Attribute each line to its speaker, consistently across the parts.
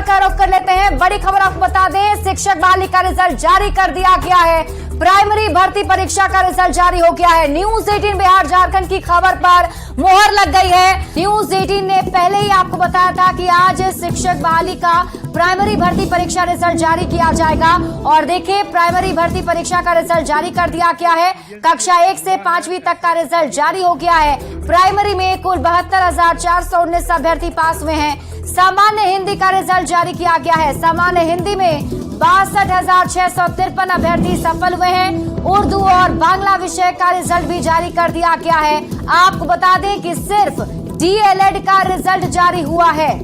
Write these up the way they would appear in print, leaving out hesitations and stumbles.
Speaker 1: का रुख कर लेते हैं। बड़ी खबर आपको बता दें, शिक्षक बहाली का रिजल्ट जारी कर दिया गया है। प्राइमरी भर्ती परीक्षा का रिजल्ट जारी हो गया है। न्यूज 18 बिहार झारखंड की खबर पर मोहर लग गई है। न्यूज 18 ने पहले ही आपको बताया था कि आज शिक्षक बहाली का प्राइमरी भर्ती परीक्षा रिजल्ट जारी किया जाएगा। और देखिए, प्राइमरी भर्ती परीक्षा का रिजल्ट जारी कर दिया गया है। कक्षा 1 से 5वीं तक का रिजल्ट जारी हो गया है। प्राइमरी में कुल 72,419 अभ्यर्थी पास हुए हैं। सामान्य हिंदी का रिजल्ट जारी किया गया है। सामान्य हिंदी में 62,653 अभ्यर्थी सफल हुए हैं। उर्दू और बांग्ला विषय का रिजल्ट भी जारी कर दिया गया है। आपको बता दें कि सिर्फ DLED का रिजल्ट जारी हुआ है।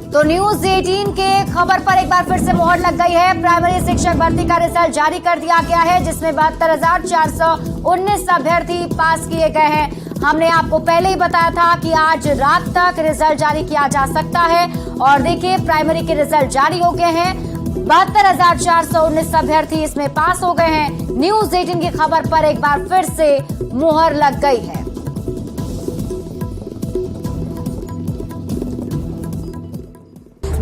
Speaker 1: तो न्यूज 18 के खबर पर एक बार फिर से मोहर लग गई है। प्राइमरी शिक्षक भर्ती का रिजल्ट जारी कर दिया गया है, जिसमें 72,419 अभ्यर्थी पास किए गए हैं। हमने आपको पहले ही बताया था कि आज रात तक रिजल्ट जारी किया जा सकता है। और देखिए, प्राइमरी के रिजल्ट जारी हो गए हैं। 72,419 अभ्यर्थी इसमें पास हो गए हैं। न्यूज 18 की खबर पर एक बार फिर से मोहर लग गई है।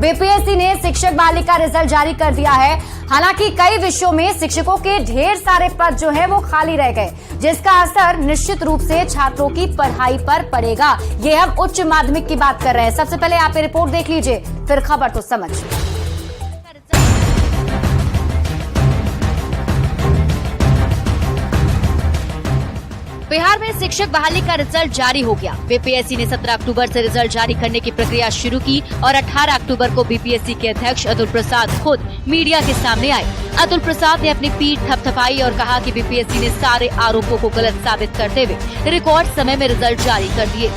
Speaker 1: बीपीएससी ने शिक्षक बहाली का रिजल्ट जारी कर दिया है। हालांकि कई विषयों में शिक्षकों के ढेर सारे पद जो है वो खाली रह गए, जिसका असर निश्चित रूप से छात्रों की पढ़ाई पर पड़ेगा। ये हम उच्च माध्यमिक की बात कर रहे हैं। सबसे पहले आप ये रिपोर्ट देख लीजिए, फिर खबर को समझिए।
Speaker 2: बिहार में शिक्षक बहाली का रिजल्ट जारी हो गया। बीपीएससी ने 17 अक्टूबर से रिजल्ट जारी करने की प्रक्रिया शुरू की और 18 अक्टूबर को बीपीएससी के अध्यक्ष अतुल प्रसाद खुद मीडिया के सामने आए। अतुल प्रसाद ने अपनी पीठ थपथपाई और कहा कि बीपीएससी ने सारे आरोपों को गलत साबित करते हुए रिकॉर्ड समय में रिजल्ट जारी कर दिए।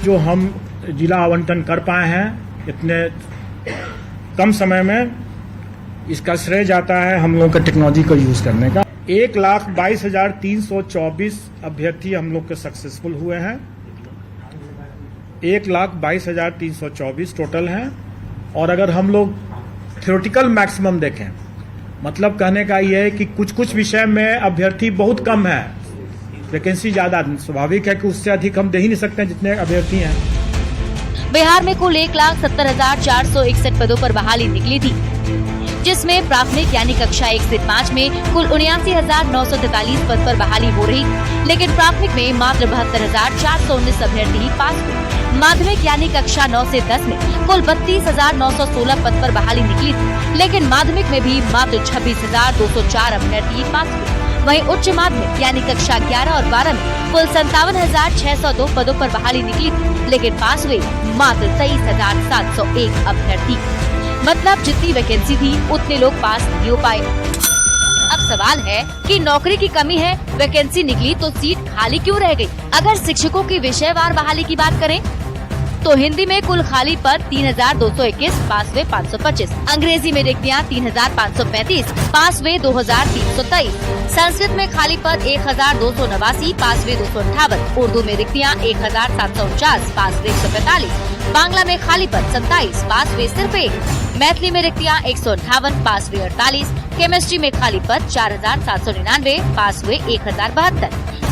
Speaker 3: जो हम जिला आवंटन कर पाए हैं इतने कम समय में, इसका श्रेय जाता है हम लोग का टेक्नोलॉजी को यूज करने का। 1,22,324 अभ्यर्थी हम लोग के सक्सेसफुल हुए हैं। 1,22,324 टोटल हैं। और अगर हम लोग थ्योरेटिकल मैक्सिमम देखें, मतलब कहने का ये है कि कुछ कुछ विषय में अभ्यर्थी बहुत कम है, वैकेंसी ज्यादा। स्वाभाविक है कि उससे अधिक हम दे ही नहीं सकते जितने अभ्यर्थी हैं।
Speaker 2: बिहार में कुल 1,70,461 पदों पर बहाली निकली थी, जिसमें प्राथमिक यानी कक्षा 1 से 5 में कुल 79,943 पद पर बहाली हो रही, लेकिन प्राथमिक में मात्र 72,419 अभ्यर्थी ही पास हुए। माध्यमिक यानी कक्षा 9 से 10 में कुल 32,916 पद पर बहाली निकली थी, लेकिन माध्यमिक में भी मात्र 26,204 अभ्यर्थी ही पास हुए। वहीं उच्च माध्यमिक यानी कक्षा 11 और 12 में कुल 57,602 पदों पर बहाली निकली थी, लेकिन पास हुए मात्र 23,701 अभ्यर्थी। मतलब जितनी वैकेंसी थी उतने लोग पास नहीं हो पाए। अब सवाल है कि नौकरी की कमी है, वैकेंसी निकली तो सीट खाली क्यों रह गई? अगर शिक्षकों की विषयवार बहाली की बात करें तो हिंदी में कुल खाली पद 3,221, पास हुए 525। अंग्रेजी में रिक्तियाँ 3,535, पास हुए 2,323। संस्कृत में खाली पद 1,289, पास हुए 258। उर्दू में रिक्तियाँ 1,749, पास हुए 145। बांग्ला में खाली पद 27, पास हुए सिर्फ 1। मैथिली में रिक्तियाँ 158, पास हुए 48। केमिस्ट्री में खाली पद 4,799, पास हुए 1,072।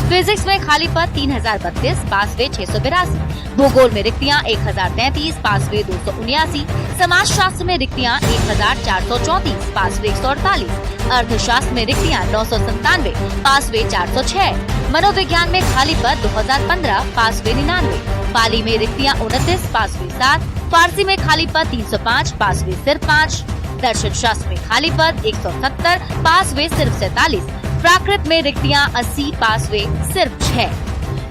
Speaker 2: फिजिक्स में खाली पद 3,032, पास हुए 682। भूगोल में रिक्तियाँ 1,033, पास हुए 279। समाजशास्त्र में रिक्तियाँ 1,434, पास हुए 148। अर्थशास्त्र में रिक्तियाँ 997, पास हुए 406। मनोविज्ञान में खाली पद 2015, पास हुए 99। पाली में रिक्तियाँ 29, पास हुए 7। फारसी में खाली पद 305, पास हुए सिर्फ 5। दर्शन शास्त्र में खाली पद 170, पास हुए सिर्फ 47। प्राकृत में रिक्तियाँ 80, पास हुए सिर्फ 6।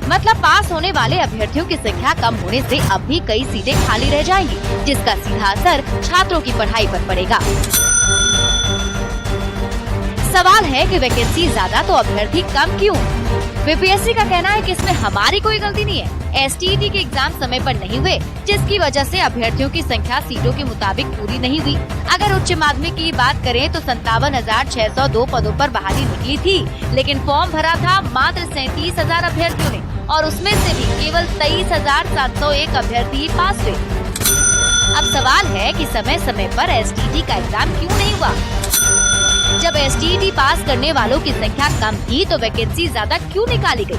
Speaker 2: मतलब पास होने वाले अभ्यर्थियों की संख्या कम होने से अब भी कई सीटें खाली रह जाएंगी, जिसका सीधा असर छात्रों की पढ़ाई पर पड़ेगा। सवाल है कि वैकेंसी ज्यादा तो अभ्यर्थी कम क्यों? बीपीएससी का कहना है कि इसमें हमारी कोई गलती नहीं है। एसटीईटी के एग्जाम समय पर नहीं हुए, जिसकी वजह से अभ्यर्थियों की संख्या सीटों के मुताबिक पूरी नहीं हुई। अगर उच्च माध्यमिक की बात करें तो 57,602 पदों पर बहाली निकली थी, लेकिन फॉर्म भरा था मात्र 37,000 अभ्यर्थियों ने, और उसमें से भी केवल 23,701 अभ्यर्थी पास हुए। अब सवाल है कि समय समय पर एसटीईटी का एग्जाम क्यों नहीं हुआ? जब एसटीईटी पास करने वालों की संख्या कम थी तो वैकेंसी ज्यादा क्यों निकाली गई?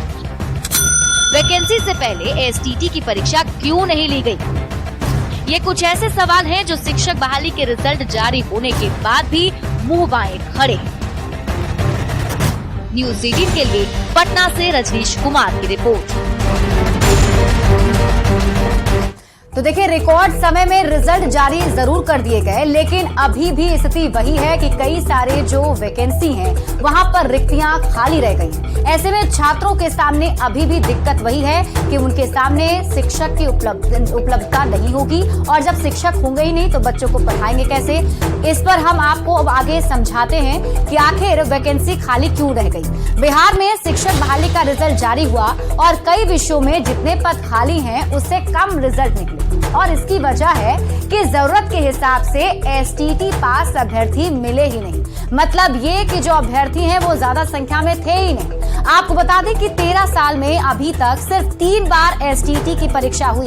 Speaker 2: वैकेंसी से पहले एसटीटी की परीक्षा क्यों नहीं ली गई? ये कुछ ऐसे सवाल हैं जो शिक्षक बहाली के रिजल्ट जारी होने के बाद भी मुंह बाएं खड़े। न्यूज़ 18 के लिए पटना से रजनीश कुमार की रिपोर्ट।
Speaker 1: तो देखिए, रिकॉर्ड समय में रिजल्ट जारी जरूर कर दिए गए, लेकिन अभी भी स्थिति वही है कि कई सारे जो वैकेंसी हैं वहां पर रिक्तियां खाली रह गई हैं। ऐसे में छात्रों के सामने अभी भी दिक्कत वही है कि उनके सामने शिक्षक की उपलब्धता नहीं होगी, और जब शिक्षक होंगे ही नहीं तो बच्चों को पढ़ाएंगे कैसे? इस पर हम आपको अब आगे समझाते हैं कि आखिर वैकेंसी खाली क्यों रह गई। बिहार में शिक्षक बहाली का रिजल्ट जारी हुआ और कई विषयों में जितने पद खाली हैं उससे कम रिजल्ट निकले, और इसकी वजह है कि जरूरत के हिसाब से एसटीटी पास अभ्यर्थी मिले ही नहीं। मतलब ये कि जो अभ्यर्थी हैं वो ज्यादा संख्या में थे ही नहीं। आपको बता दें कि 13 साल में अभी तक सिर्फ 3 बार एसटीटी की परीक्षा हुई।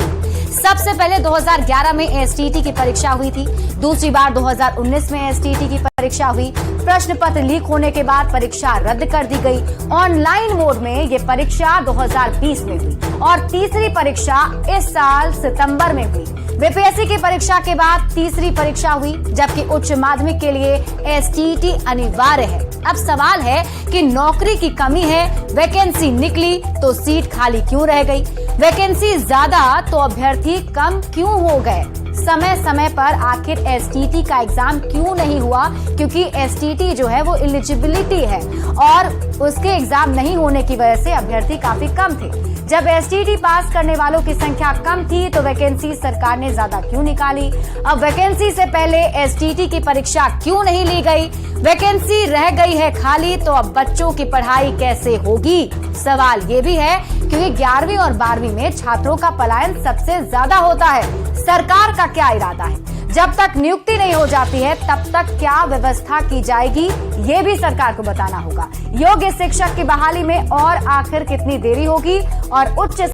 Speaker 1: सबसे पहले 2011 में एसटीटी की परीक्षा हुई थी, दूसरी बार 2019 में एसटीटी की परीक्षा हुई। प्रश्न पत्र लीक होने के बाद परीक्षा रद्द कर दी गई। ऑनलाइन मोड में ये परीक्षा 2020 में हुई और तीसरी परीक्षा इस साल सितंबर में हुई। बीपीएससी की परीक्षा के बाद तीसरी परीक्षा हुई, जबकि उच्च माध्यमिक के लिए एसटीटी अनिवार्य है। अब सवाल है कि नौकरी की कमी है, वैकेंसी निकली तो सीट खाली क्यों रह गई? वैकेंसी ज्यादा तो अभ्यर्थी कम क्यों हो गए? समय समय पर आखिर एसटीटी का एग्जाम क्यों नहीं हुआ? क्योंकि एसटीटी जो है वो एलिजिबिलिटी है, और उसके एग्जाम नहीं होने की वजह से अभ्यर्थी काफी कम थे। जब एसटीटी पास करने वालों की संख्या कम थी तो वैकेंसी सरकार ने ज्यादा क्यों निकाली? अब वैकेंसी से पहले एसटीटी की परीक्षा क्यों नहीं ली गई? वैकेंसी रह गई है खाली तो अब बच्चों की पढ़ाई कैसे होगी? सवाल ये भी है क्योंकि 11वीं और 12वीं में छात्रों का पलायन सबसे ज्यादा होता है। सरकार का क्या इरादा है? जब तक नियुक्ति नहीं हो जाती है तब तक क्या व्यवस्था की जाएगी, ये भी सरकार को बताना होगा। योग्य शिक्षक की बहाली में और आखिर कितनी देरी होगी, और उच्च